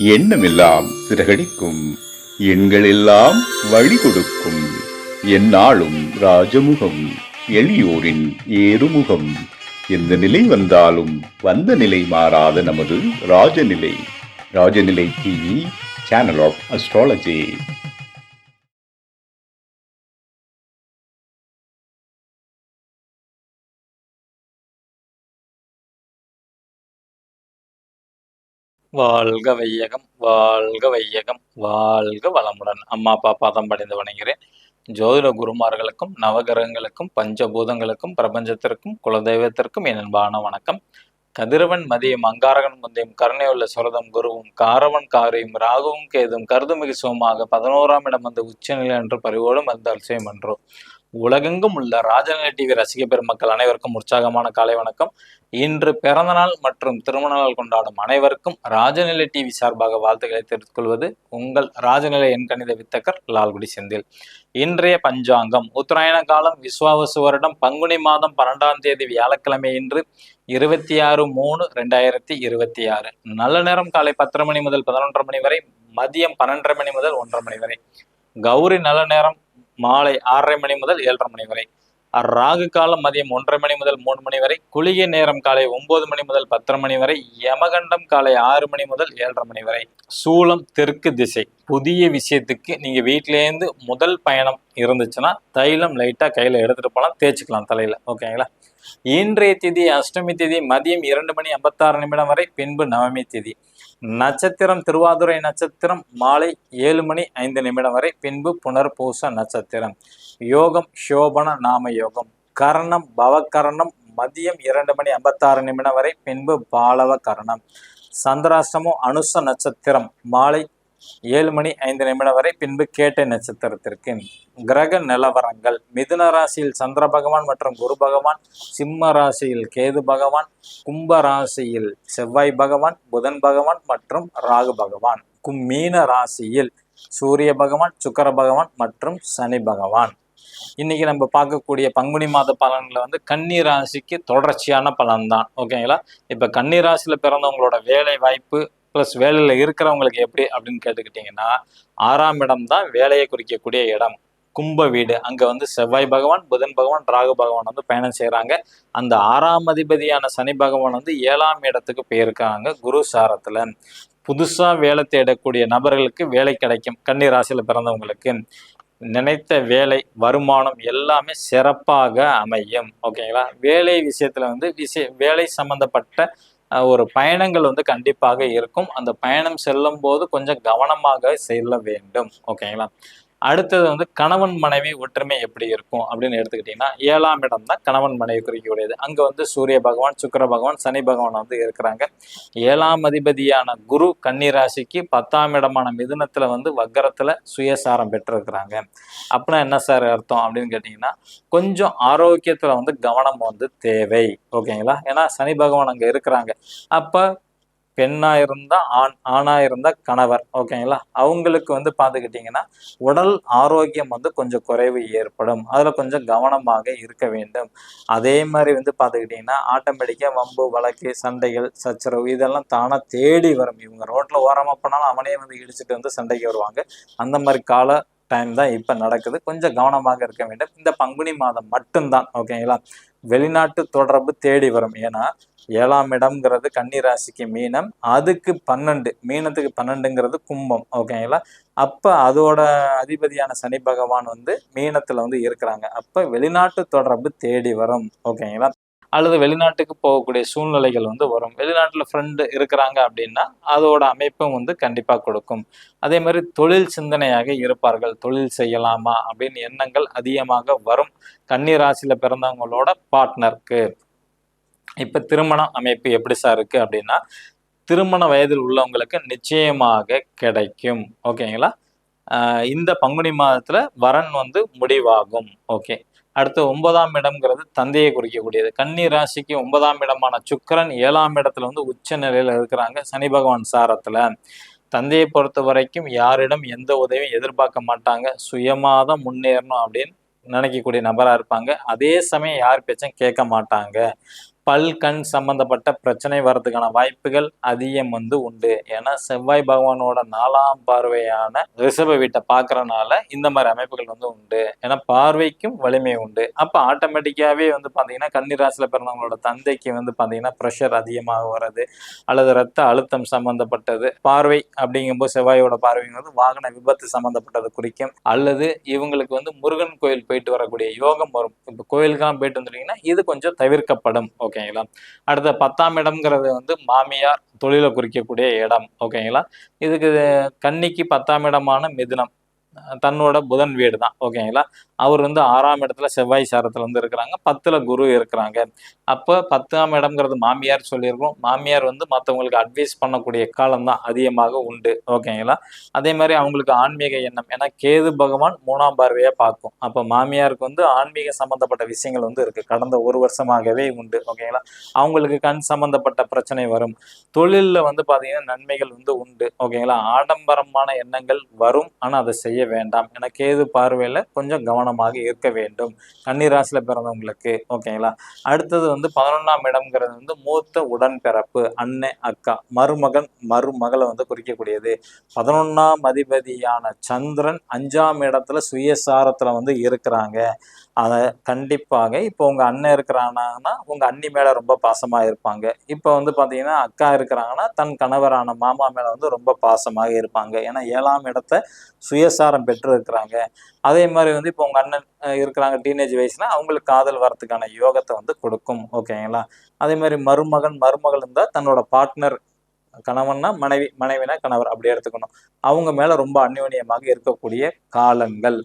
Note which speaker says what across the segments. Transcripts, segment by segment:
Speaker 1: எண்ணமெல்லாம் சிறகடிக்கும், எண்களெல்லாம் வழி கொடுக்கும், எந்நாளும் ராஜமுகம், எளியோரின் ஏறுமுகம். எந்த நிலை வந்தாலும் வந்த நிலை மாறாத நமது Rajanilai. Rajanilai TV, channel of astrology.
Speaker 2: வாழ்க வையகம், வாழ்க வையகம், வாழ்க வளமுடன். அம்மா அப்பா பாதம் படைந்து வணங்குகிறேன். ஜோதிட குருமார்களுக்கும் நவகிரகங்களுக்கும் பஞ்சபூதங்களுக்கும் பிரபஞ்சத்திற்கும் குலதெய்வத்திற்கும் என் அன்பான வணக்கம். கதிரவன் மதியம் அங்காரகன் முந்தையும் கருணையுள்ள சுரதம் குருவும் காரவன் காரியும் ராகுவும் கேதும் கருதுமிகு சுகமாக 11ஆம் இடம் வந்து உச்சநிலை என்று பரிவோடும் வந்து அல்சயம் என்றோ. உலகெங்கும் உள்ள ராஜநிலை டிவி ரசிக பெருமக்கள் அனைவருக்கும் உற்சாகமான காலை வணக்கம். இன்று பிறந்தநாள் மற்றும் திருமண நாள் கொண்டாடும் அனைவருக்கும் ராஜநிலை டிவி சார்பாக வாழ்த்துக்களை தெரிவித்துக் கொள்வது உங்கள் ராஜநிலை எண்கணித வித்தகர் லால்குடி செந்தில். இன்றைய பஞ்சாங்கம் உத்தராயண காலம் விஸ்வாவசு வருடம் பங்குனி மாதம் 12ஆம் தேதி வியாழக்கிழமை இன்று 26/3/2026. நல்ல நேரம் காலை 10:30 மணி முதல் 11:30 மணி வரை, மதியம் 12:30 மணி முதல் 1:30 மணி வரை. கௌரி நல்ல நேரம் மாலை 6:30 மணி முதல் 7:30 மணி வரை. ராகு காலம் மதியம் 1:30 மணி முதல் 3 மணி வரை. குளிகை நேரம் காலை 9 மணி முதல் 10:30 மணி வரை. யமகண்டம் காலை 6 மணி முதல் 7:30 மணி வரை. சூலம் தெற்கு திசை. புதிய விஷயத்துக்கு நீங்க வீட்டிலேருந்து முதல் பயணம் இருந்துச்சுன்னா தைலம் லைட்டா கையில எடுத்துட்டு போலாம், தேய்ச்சிக்கலாம் தலையில. ஓகேங்களா? இன்றைய திதி அஷ்டமி திதி மதியம் 2:56 வரை, பின்பு நவமி திதி. நட்சத்திரம் திருவாதுரை நட்சத்திரம் மாலை 7:05 வரை, பின்பு புனர்பூச நட்சத்திரம். யோகம் சோபன நாம யோகம். கரணம் பவகரணம் மதியம் 2:56 வரை, பின்பு பாலவ கரணம். சந்திராஷ்டமம் அனுச நட்சத்திரம் மாலை 7:05 வரை, பின்பு கேட்டை நட்சத்திரத்திற்கு. கிரக நிலவரங்கள்: மிதுன ராசியில் சந்திர பகவான் மற்றும் குரு பகவான், சிம்ம ராசியில் கேது பகவான், கும்ப ராசியில் செவ்வாய் பகவான், புதன் பகவான் மற்றும் ராகு பகவான். மீன ராசியில் சூரிய பகவான், சுக்கர பகவான் மற்றும் சனி பகவான். இன்னைக்கு நம்ம பார்க்கக்கூடிய பங்குனி மாத பலன்களை கன்னி ராசிக்கு தொடர்ச்சியான பலன் தான். ஓகேங்களா? இப்ப கன்னி ராசியில பிறந்தவங்களோட வேலை வாய்ப்பு பிளஸ் வேலையில இருக்கிறவங்களுக்கு எப்படி அப்படின்னு கேட்டுக்கிட்டீங்கன்னா, 6ஆம் இடம் தான் வேலையை குறிக்கக்கூடிய இடம். கும்ப வீடு. அங்க செவ்வாய் பகவான், புதன் பகவான், ராகு பகவான் பயணம் செய்யறாங்க. அந்த 6ஆம் அதிபதியான சனி பகவான் 7ஆம் இடத்துக்கு போயிருக்காங்க குரு சாரத்துல. புதுசா வேலை தேடக்கூடிய நபர்களுக்கு வேலை கிடைக்கும். கன்னி ராசியில பிறந்தவங்களுக்கு நினைத்த வேலை வருமானம் எல்லாமே சிறப்பாக அமையும். ஓகேங்களா? வேலை விஷயத்துல வேலை சம்பந்தப்பட்ட ஒரு பயணங்கள் கண்டிப்பாக இருக்கும். அந்த பயணம் செல்லும் போது கொஞ்சம் கவனமாக செல்ல வேண்டும். ஓகேங்களா? அடுத்தது கணவன் மனைவி ஒற்றுமை எப்படி இருக்கும் அப்படின்னு எடுத்துக்கிட்டீங்கன்னா, 7ஆம் இடம் தான் கணவன் மனைவி குறிக்கக்கூடியது. அங்க சூரிய பகவான், சுக்கிர பகவான், சனி பகவான் இருக்கிறாங்க. 7ஆம் அதிபதியான குரு கன்னி ராசிக்கு 10ஆம் இடமான மிதுனத்துல வக்கரத்துல சுயசாரம் பெற்றிருக்கிறாங்க. அப்படின்னா என்ன சார் அர்த்தம் அப்படின்னு கேட்டீங்கன்னா, கொஞ்சம் ஆரோக்கியத்துல கவனம் தேவை. ஓகேங்களா? ஏன்னா சனி பகவான் அங்க இருக்கிறாங்க. அப்ப பெண்ணா இருந்தா ஆண், ஆணா இருந்தா கணவர். ஓகேங்களா? அவங்களுக்கு பாத்துக்கிட்டீங்கன்னா உடல் ஆரோக்கியம் கொஞ்சம் குறைவு ஏற்படும். அதுல கொஞ்சம் கவனமாக இருக்க வேண்டும். அதே மாதிரி பாத்துக்கிட்டீங்கன்னா ஆட்டோமேட்டிக்கா வம்பு வழக்கு சண்டைகள் சச்சரவு இதெல்லாம் தானா தேடி வரும். இவங்க ரோட்ல ஓரமா போனாலும் அவனே இடிச்சுட்டு சண்டைக்கு வருவாங்க. அந்த மாதிரி கால டைம் தான் இப்ப நடக்குது. கொஞ்சம் கவனமாக இருக்க வேண்டும். இந்த பங்குனி மாதம் மட்டும்தான். ஓகேங்களா? வெளிநாட்டு தொடர்பு தேடி வரும். ஏன்னா 7ஆம் இடம்ங்கிறது கன்னி ராசிக்கு மீனம், அதுக்கு 12, மீனத்துக்கு 12ங்கிறது கும்பம். ஓகேங்களா? அப்ப அதோட அதிபதியான சனி பகவான் மீனத்துல இருக்கிறாங்க. அப்ப வெளிநாட்டு தொடர்பு தேடி வரும். ஓகேங்களா? அல்லது வெளிநாட்டுக்கு போகக்கூடிய சூழ்நிலைகள் வரும். வெளிநாட்டுல ஃப்ரெண்டு இருக்கிறாங்க அப்படின்னா அதோட அமைப்பும் கண்டிப்பா கொடுக்கும். அதே மாதிரி தொழில் சிந்தனையாக இருப்பார்கள். தொழில் செய்யலாமா அப்படின்னு எண்ணங்கள் அதிகமாக வரும் கன்னி ராசியில பிறந்தவங்களோட பார்ட்னருக்கு. இப்ப திருமண அமைப்பு எப்படி சார் இருக்கு அப்படின்னா, திருமண வயதில் உள்ளவங்களுக்கு நிச்சயமாக கிடைக்கும். ஓகேங்களா? இந்த பங்குனி மாதத்துல வரன் முடிவாகும். ஓகே. அடுத்து 9ஆம் இடம்ங்கிறது தந்தையை குறிக்கக்கூடியது. கன்னி ராசிக்கு 9ஆம் இடமான சுக்கிரன் 7ஆம் இடத்துல உச்ச நிலையில இருக்கிறாங்க சனி பகவான் சாரத்துல. தந்தையை பொறுத்த வரைக்கும் யாரிடம் எந்த உதவியும் எதிர்பார்க்க மாட்டாங்க. சுயமாதான் முன்னேறணும் அப்படின்னு நினைக்கக்கூடிய நபரா இருப்பாங்க. அதே சமயம் யார் பேச்சும் கேட்க மாட்டாங்க. பல் கண் சம்பந்தப்பட்ட பிரச்சனை வர்றதுக்கான வாய்ப்புகள் அதிகம் உண்டு. ஏன்னா செவ்வாய் பகவானோட 4ஆம் பார்வையான ரிஷப வீட்டை பார்க்கறனால இந்த மாதிரி அமைப்புகள் உண்டு. ஏன்னா பார்வைக்கும் வலிமை உண்டு. அப்ப ஆட்டோமேட்டிக்காவே பாத்தீங்கன்னா கன்னிராசியில பிறந்தவங்களோட தந்தைக்கு பாத்தீங்கன்னா பிரஷர் அதிகமாக வர்றது அல்லது ரத்த அழுத்தம் சம்பந்தப்பட்டது. பார்வை அப்படிங்கும்போது செவ்வாயோட பார்வை வாகன விபத்து சம்பந்தப்பட்டது குறிக்கும். அல்லது இவங்களுக்கு முருகன் கோயில் போயிட்டு வரக்கூடிய யோகம் வரும். இப்ப கோயிலுக்கெல்லாம் போயிட்டு வந்துட்டீங்கன்னா இது கொஞ்சம் தவிர்க்கப்படும். ஓகேங்களா. அடுத்த 10ஆம் இடம்ங்கிறது மாமியார் தொழிலை குறிக்கக்கூடிய இடம். ஓகேங்களா. இதுக்கு கன்னிக்கு 10ஆம் இடமான மிதுனம் தன்னோட புதன் வீடு தான். ஓகேங்களா. அவர் 6ஆம் இடத்துல செவ்வாய் சாரத்துல இருக்கிறாங்க, 10ல குரு இருக்கிறாங்க. அப்ப 10ஆம் இடம்ங்கிறது மாமியார் சொல்லியிருக்கோம். மாமியார் மற்றவங்களுக்கு அட்வைஸ் பண்ணக்கூடிய காலம் தான் அதிகமாக உண்டு. ஓகேங்களா. அதே மாதிரி அவங்களுக்கு ஆன்மீக எண்ணம், ஏன்னா கேது பகவான் 3ஆம் பார்வையா பார்க்கும். அப்ப மாமியாருக்கு ஆன்மீக சம்பந்தப்பட்ட விஷயங்கள் இருக்கு, கடந்த ஒரு வருஷமாகவே உண்டு. ஓகேங்களா. அவங்களுக்கு கண் சம்பந்தப்பட்ட பிரச்சனை வரும். தொழில்ல பாத்தீங்கன்னா நன்மைகள் உண்டு. ஓகேங்களா. ஆடம்பரமான எண்ணங்கள் வரும், ஆனா அதை செய்ய வேண்டாம். ஏன்னா கேது பார்வையில கொஞ்சம் கவனமாக இருக்க வேண்டும் கன்னிராசியில பிறந்தவங்களுக்கு. ஓகேங்களா. அடுத்தது 11ஆம் இடம்ங்கிறது மூத்த உடன்பிறப்பு, அண்ணன் அக்கா, மருமகன் மருமகளை குறிக்கக்கூடியது. 11ஆம் அதிபதியான சந்திரன் 5ஆம் இடத்துல சுயசாரத்துல இருக்கிறாங்க. அதை கண்டிப்பாக இப்போ உங்க அண்ணன் இருக்கிறாங்கன்னா உங்க அண்ணி மேல ரொம்ப பாசமா இருப்பாங்க. இப்போ பாத்தீங்கன்னா அக்கா இருக்கிறாங்கன்னா தன் கணவரான மாமா மேல ரொம்ப பாசமாக இருப்பாங்க. ஏன்னா 7ஆம் இடத்தை சுயசாரம் பெற்று இருக்கிறாங்க. அதே மாதிரி இப்போ உங்க அண்ணன் இருக்கிறாங்க டீனேஜ் வயசுல, அவங்களுக்கு காதல் வரத்துக்கான யோகத்தை கொடுக்கும். ஓகேங்களா. அதே மாதிரி மருமகன் மருமகள் இருந்தா தன்னோட பார்ட்னர், கணவன்னா மனைவி, மனைவினா கணவர், அப்படி எடுத்துக்கணும். அவங்க மேல ரொம்ப அந்யோன்யமாக இருக்கக்கூடிய காலங்கள்.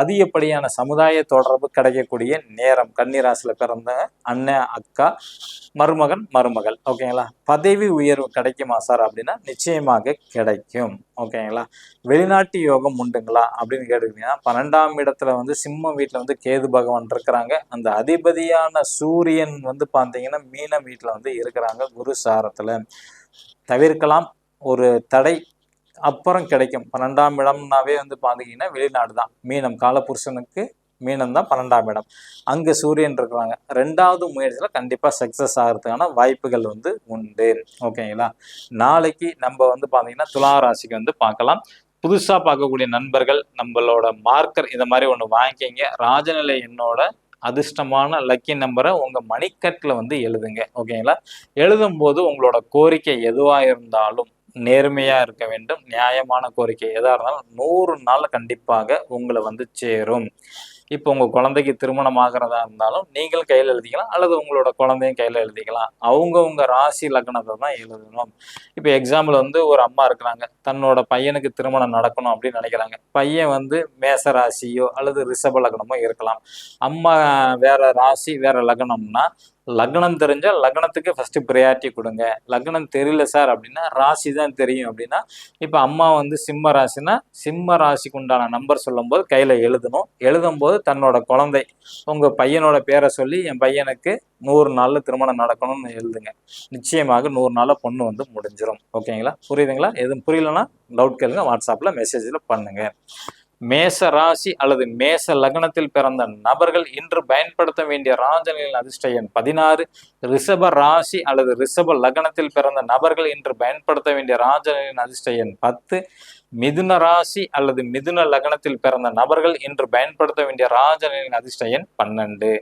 Speaker 2: அதிகப்படியான சமுதாய தொடர்பு கிடைக்கக்கூடிய நேரம் கன்னிராசியில பிறந்த அண்ணன் அக்கா, மருமகன் மருமகள். ஓகேங்களா. பதவி உயர்வு கிடைக்குமா சார் அப்படின்னா நிச்சயமாக கிடைக்கும். ஓகேங்களா. வெளிநாட்டு யோகம் உண்டுங்களா அப்படின்னு கேட்டுக்கிட்டீங்கன்னா 12ஆம் இடத்துல சிம்ம வீட்டுல கேது பகவான் இருக்கிறாங்க. அந்த அதிபதியான சூரியன் பாத்தீங்கன்னா மீன வீட்டுல இருக்கிறாங்க குரு சாரத்துல. தவிர்க்கலாம், ஒரு தடை அப்புறம் கிடைக்கும். 12ஆம் இடம்னாவே பாத்தீங்கன்னா வெளிநாடு தான். மீனம் காலபுருஷனுக்கு மீனம் தான் 12ஆம் இடம். அங்க சூரியன் இருக்கிறாங்க. 2வது முயற்சியில கண்டிப்பா சக்சஸ் ஆகிறதுக்கான வாய்ப்புகள் உண்டு. ஓகேங்களா. நாளைக்கு நம்ம பாத்தீங்கன்னா துலா ராசிக்கு பார்க்கலாம். புதுசா பார்க்கக்கூடிய நண்பர்கள் நம்மளோட மார்க்கர் இதை மாதிரி ஒண்ணு வாங்கிக்கிங்க. ராஜநிலை எண்ணோட அதிர்ஷ்டமான லக்கி நம்பரை உங்க மணிக்கட்டில் எழுதுங்க. ஓகேங்களா. எழுதும் போது உங்களோட கோரிக்கை எதுவா இருந்தாலும் நேர்மையா இருக்க வேண்டும். நியாயமான கோரிக்கை எதா இருந்தாலும் 100 நாள் கண்டிப்பாக உங்களை சேரும். இப்போ உங்க குழந்தைக்கு திருமணம் ஆகிறதா இருந்தாலும் நீங்கள் கையில் எழுதிக்கலாம், அல்லது உங்களோட குழந்தையும் கையில எழுதிக்கலாம். உங்க ராசி லக்னத்தை தான் எழுதணும். இப்போ எக்ஸாம்பிள் ஒரு அம்மா இருக்கிறாங்க, தன்னோட பையனுக்கு திருமணம் நடக்கணும் அப்படின்னு நினைக்கிறாங்க. பையன் மேச ராசியோ அல்லது ரிஷப லக்னமோ இருக்கலாம். அம்மா வேற ராசி வேற லக்னம்னா லக்னம் தெரிஞ்சா லக்னத்துக்கு ஃபர்ஸ்ட் ப்ரையாரிட்டி கொடுங்க. லக்னம் தெரியல சார் அப்படின்னா ராசி தான் தெரியும் அப்படின்னா, இப்போ அம்மா சிம்ம ராசினா சிம்ம ராசிக்கு உண்டான நம்பர் சொல்லும் போது கையில எழுதணும். எழுதும் போது தன்னோட குழந்தை உங்க பையனோட பேரை சொல்லி என் பையனுக்கு 100 நாள்ல திருமணம் நடக்கணும்னு எழுதுங்க. நிச்சயமாக 100 நாள்ல பொண்ணு முடிஞ்சிடும். ஓகேங்களா. புரியுதுங்களா. எதுவும் புரியலன்னா டவுட் கேளுங்க, வாட்ஸ்அப்ல மெசேஜ்ல பண்ணுங்க. மேச ராசி அல்லது மேச லக்னத்தில் பிறந்த நபர்கள் இன்று பயன்படுத்த வேண்டிய ராஜநிலையின் அதிர்ஷ்ட எண் 16. ரிஷப ராசி அல்லது ரிஷப லக்னத்தில் பிறந்த நபர்கள் இன்று பயன்படுத்த வேண்டிய ராஜநிலையின் அதிர்ஷ்ட எண் 10. மிதுன ராசி அல்லது மிதுன லக்னத்தில் பிறந்த நபர்கள் இன்று பயன்படுத்த வேண்டிய ராஜநிலையின் அதிர்ஷ்ட எண் 12.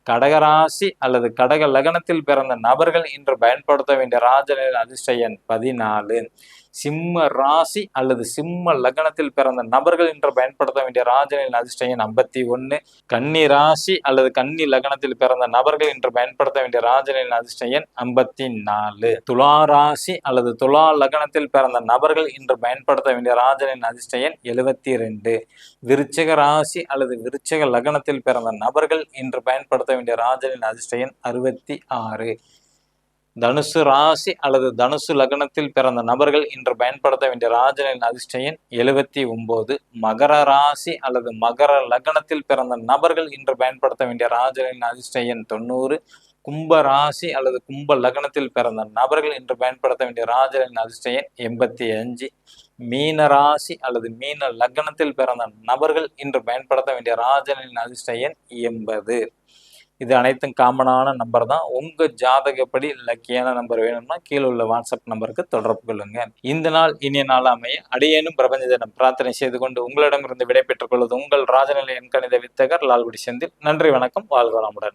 Speaker 2: கடகராசி அல்லது கடக லக்னத்தில் பிறந்த நபர்கள் இன்று பயன்படுத்த வேண்டிய ராஜநிலையின் அதிர்ஷ்ட எண் 14. சிம்ம ராசி அல்லது சிம்ம லக்னத்தில் பிறந்த நபர்கள் இன்று பயன்படுத்த வேண்டிய ராஜநிலையின் அதிர்ஷ்ட எண் 51. கன்னி ராசி அல்லது கன்னி லக்னத்தில் பிறந்த நபர்கள் இன்று பயன்படுத்த வேண்டிய ராஜநிலையின் அதிர்ஷ்ட எண் 54. துலா ராசி அல்லது துலா லக்னத்தில் பிறந்த நபர்கள் இன்று பயன்படுத்த வேண்டிய ராஜநிலையின் அதிர்ஷ்ட எண் 72. விருச்சிக ராசி அல்லது விருச்சிக லக்னத்தில் பிறந்த நபர்கள் இன்று பயன்படுத்த வேண்டிய ராஜநிலையின் அதிர்ஷ்ட எண் 66. தனுசு ராசி அல்லது தனுசு லக்னத்தில் பிறந்த நபர்கள் இன்று பயன்படுத்த வேண்டிய ராஜநிலையின் அதிர்ஷ்ட எண் 79. மகர ராசி அல்லது மகர லக்னத்தில் பிறந்த நபர்கள் இன்று பயன்படுத்த வேண்டிய ராஜநிலையின் அதிர்ஷ்ட எண் 90. கும்ப ராசி அல்லது கும்ப லக்னத்தில் பிறந்த நபர்கள் இன்று பயன்படுத்த வேண்டிய ராஜநிலையின் அதிர்ஷ்ட எண் 85. மீன ராசி அல்லது மீன லக்னத்தில் பிறந்த நபர்கள் இன்று பயன்படுத்த வேண்டிய ராஜநிலையின் அதிர்ஷ்ட எண் 80. இது அனைத்தும் காமனான நம்பர் தான். உங்க ஜாதகப்படி லக்கியான நம்பர் வேணும்னா கீழே உள்ள வாட்ஸ்அப் நம்பருக்கு தொடர்பு கொள்ளுங்க. இந்த நாள் இனிய நாள் அமைய அடியேனும் பிரபஞ்ச தினம் பிரார்த்தனை செய்து கொண்டு உங்களிடமிருந்து விடை பெற்றுக் கொள்வது உங்கள் ராஜநிலை எண்கணித வித்தகர் லால்குடி செந்தில். நன்றி, வணக்கம், வாழ்க வளமுடன்.